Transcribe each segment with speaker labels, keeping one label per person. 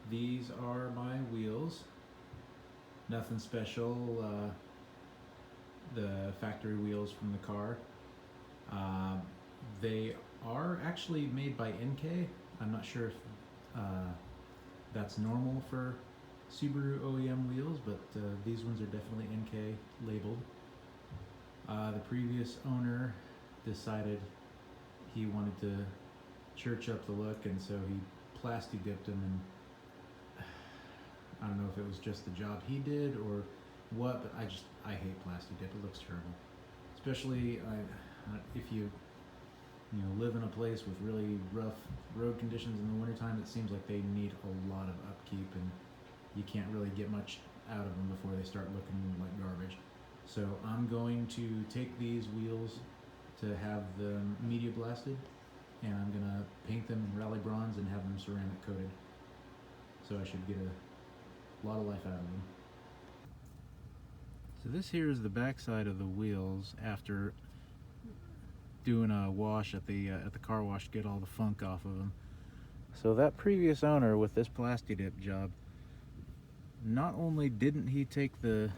Speaker 1: These are my wheels. Nothing special. The factory wheels from the car. They are actually made by Enkei. I'm not sure if that's normal for Subaru OEM wheels, but these ones are definitely Enkei labeled. The previous owner decided he wanted to church up the look, and so he plasti-dipped them, and I don't know if it was just the job he did or what, but I hate plasti-dip. It looks terrible, especially if you live in a place with really rough road conditions in the wintertime. It seems like they need a lot of upkeep, and you can't really get much out of them before they start looking like garbage. So I'm going to take these wheels to have them media blasted, and I'm gonna paint them rally bronze and have them ceramic coated. So I should get a lot of life out of them. So this here is the back side of the wheels after doing a wash at the car wash to get all the funk off of them. So that previous owner with this plasti-dip job, not only didn't he take the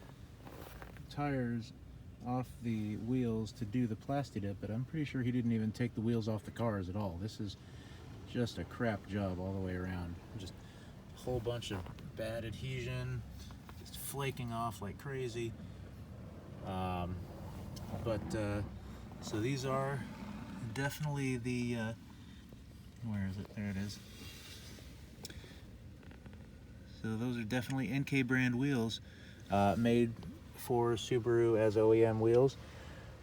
Speaker 1: tires off the wheels to do the plasti-dip, but I'm pretty sure he didn't even take the wheels off the cars at all. This is just a crap job all the way around. Just a whole bunch of bad adhesion, just flaking off like crazy. So these are definitely the where is it? There it is. So those are definitely Enkei brand wheels, made for Subaru as OEM wheels.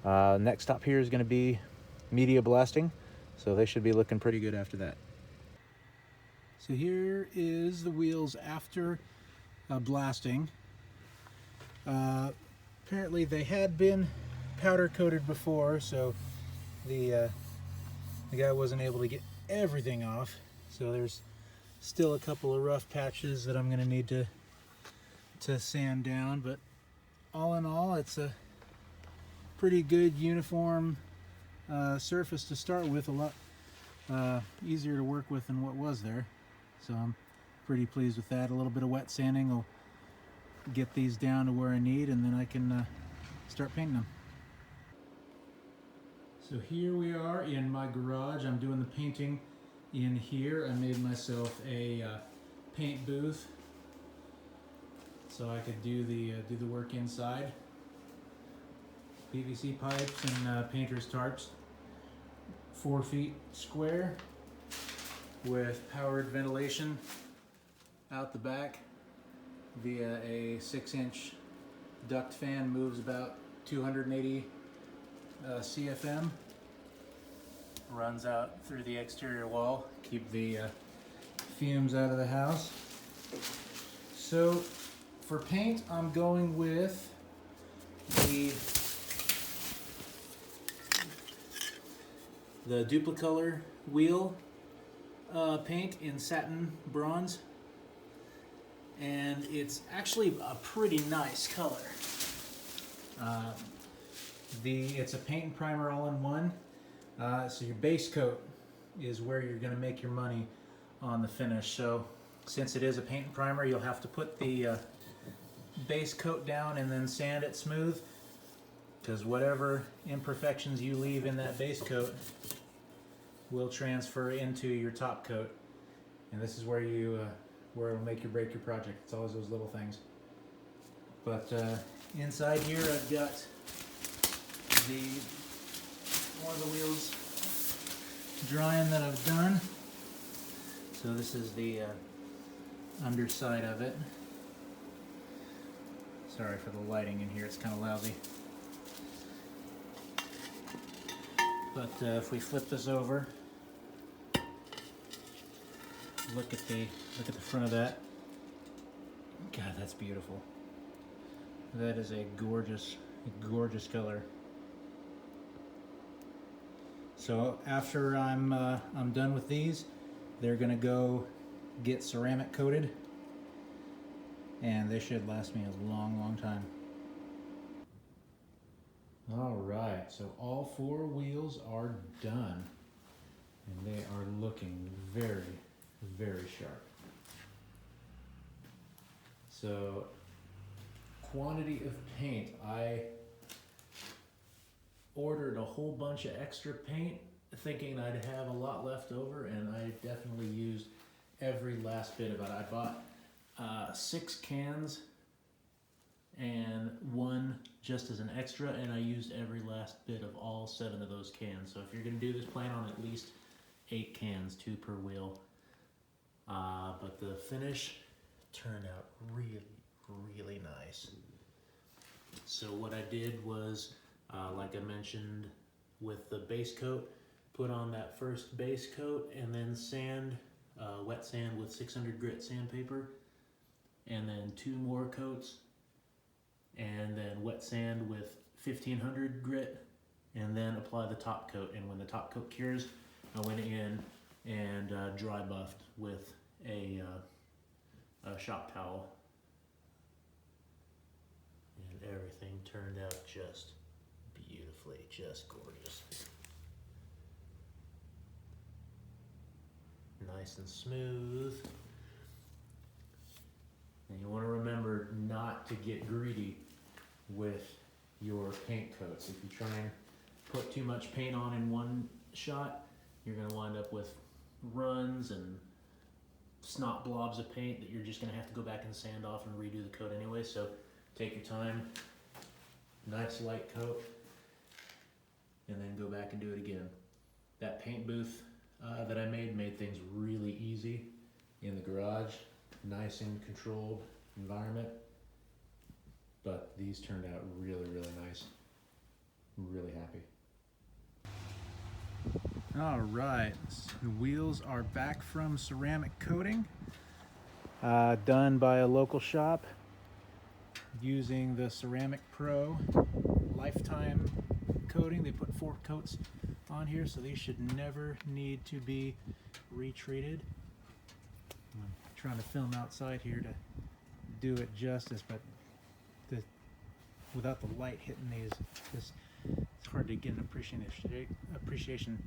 Speaker 1: Next stop here is going to be media blasting, so they should be looking pretty good after that. So here is the wheels after blasting. Apparently they had been powder coated before, so the guy wasn't able to get everything off. So there's still a couple of rough patches that I'm going to need to sand down, but all in all, it's a pretty good uniform surface to start with. A lot easier to work with than what was there, so I'm pretty pleased with that. A little bit of wet sanding will get these down to where I need, and then I can start painting them. So here we are in my garage. I'm doing the painting in here. I made myself a paint booth so I could do the work inside. PVC pipes and painter's tarps, 4 feet square with powered ventilation out the back via a 6-inch duct fan. Moves about 280 CFM. Runs out through the exterior wall, keep the fumes out of the house. So for paint, I'm going with the Dupli-Color wheel paint in satin bronze, and it's actually a pretty nice color. It's a paint and primer all in one. So your base coat is where you're going to make your money on the finish. So since it is a paint and primer, you'll have to put the base coat down and then sand it smooth, because whatever imperfections you leave in that base coat will transfer into your top coat, and this is where it'll make or break your project. It's always those little things. But inside here I've got one of the wheels drying that I've done. So this is the underside of it. Sorry for the lighting in here, it's kind of lousy. But if we flip this over, look at the front of that. God, that's beautiful. That is a gorgeous color. So after I'm done with these, they're gonna go get ceramic coated, and they should last me a long time. All right, so all 4 wheels are done, and they are looking very sharp.
Speaker 2: So, quantity of paint. I ordered a whole bunch of extra paint thinking I'd have a lot left over, and I definitely used every last bit of it. I bought 6 cans and 1 just as an extra, and I used every last bit of all 7 of those cans. So if you're going to do this, plan on at least 8 cans, 2 per wheel. But the finish turned out really nice. So what I did was, like I mentioned with the base coat, put on that first base coat and then sand, wet sand with 600 grit sandpaper, and then 2 more coats, and then wet sand with 1500 grit, and then apply the top coat. And when the top coat cures, I went in and dry buffed with a shop towel, and everything turned out just beautifully, just gorgeous. Nice and smooth. And you want to remember not to get greedy with your paint coats. If you try and put too much paint on in one shot, you're going to wind up with runs and snot blobs of paint that you're just going to have to go back and sand off and redo the coat anyway. So take your time, nice light coat, and then go back and do it again. That paint booth that I made things really easy in the garage. Nice and controlled environment, but these turned out really nice. I'm really happy.
Speaker 1: All right, the wheels are back from ceramic coating, done by a local shop using the Ceramic Pro lifetime coating. They put 4 coats on here, so these should never need to be retreated. I'm trying to film outside here to do it justice, but without the light hitting these, it's hard to get an appreciation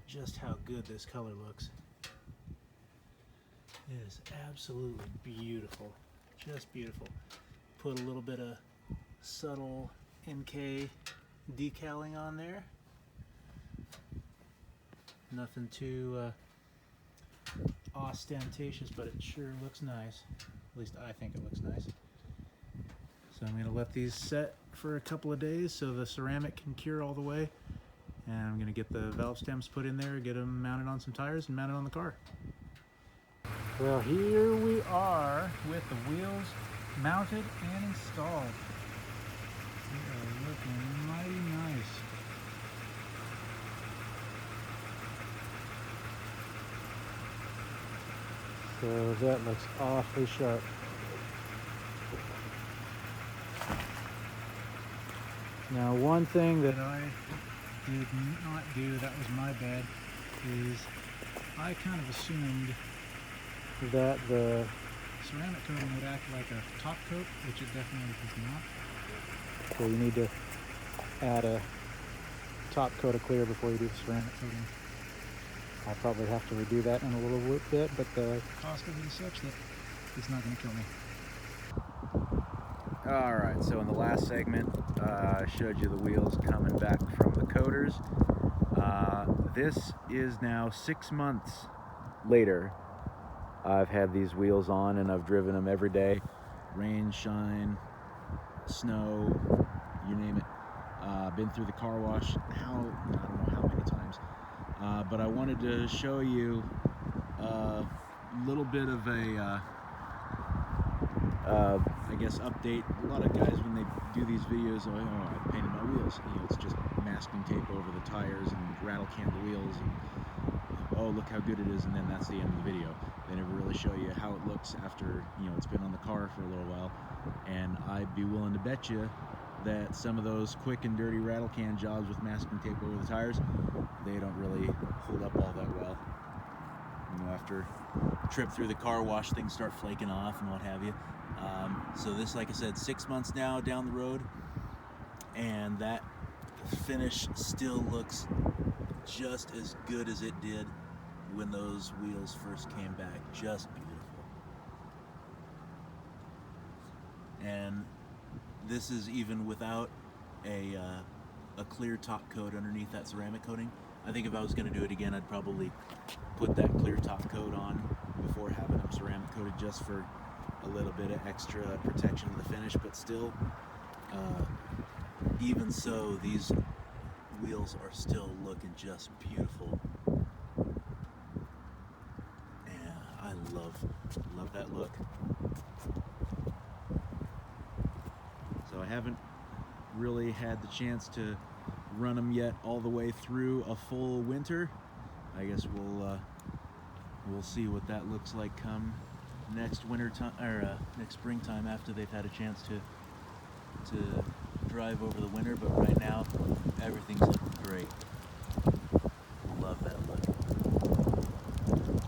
Speaker 1: just how good this color looks. It is absolutely beautiful, just beautiful. Put a little bit of subtle Enkei decaling on there. Nothing too ostentatious, but it sure looks nice. At least I think it looks nice. So I'm going to let these set for a couple of days so the ceramic can cure all the way. And I'm going to get the valve stems put in there, get them mounted on some tires, and mounted on the car. Well, here we are with the wheels mounted and installed. They are looking mighty nice. So that looks awfully sharp. Now, one thing that I did not do, that was my bad, is I kind of assumed that the ceramic coating would act like a top coat, which it definitely does not. So you need to add a top coat of clear before you do the ceramic coating. I'll probably have to redo that in a little bit, but the cost of it is such that it's not going to kill me. Alright, so in the last segment, I showed you the wheels coming back from the coaters. This is now 6 months later. I've had these wheels on and I've driven them every day. Rain, shine, snow, you name it. Been through the car wash, I don't know how many times. But I wanted to show you a little bit of a, I guess, update. A lot of guys, when they do these videos, oh, I painted my wheels. You know, it's just masking tape over the tires and rattle can the wheels, and oh, look how good it is, and then that's the end of the video. They never really show you how it looks after, you know, it's been on the car for a little while. And I'd be willing to bet you that some of those quick and dirty rattle can jobs with masking tape over the tires, they don't really hold up all that well. You know, after a trip through the car wash, things start flaking off and what have you. So this, like I said, 6 months now down the road, and that finish still looks just as good as it did when those wheels first came back. Just beautiful.
Speaker 3: and this is even without a clear top coat underneath that ceramic coating. I think if I was going to do it again, I'd probably put that clear top coat on before having them ceramic coated, just for a little bit of extra protection of the finish. But still, even so, these wheels are still looking just beautiful. Yeah, I love that look. So I haven't really had the chance to run them yet all the way through a full winter. I guess we'll see what that looks like come next winter time, or next springtime, after they've had a chance to drive over the winter. But right now, everything's looking great. Love that look.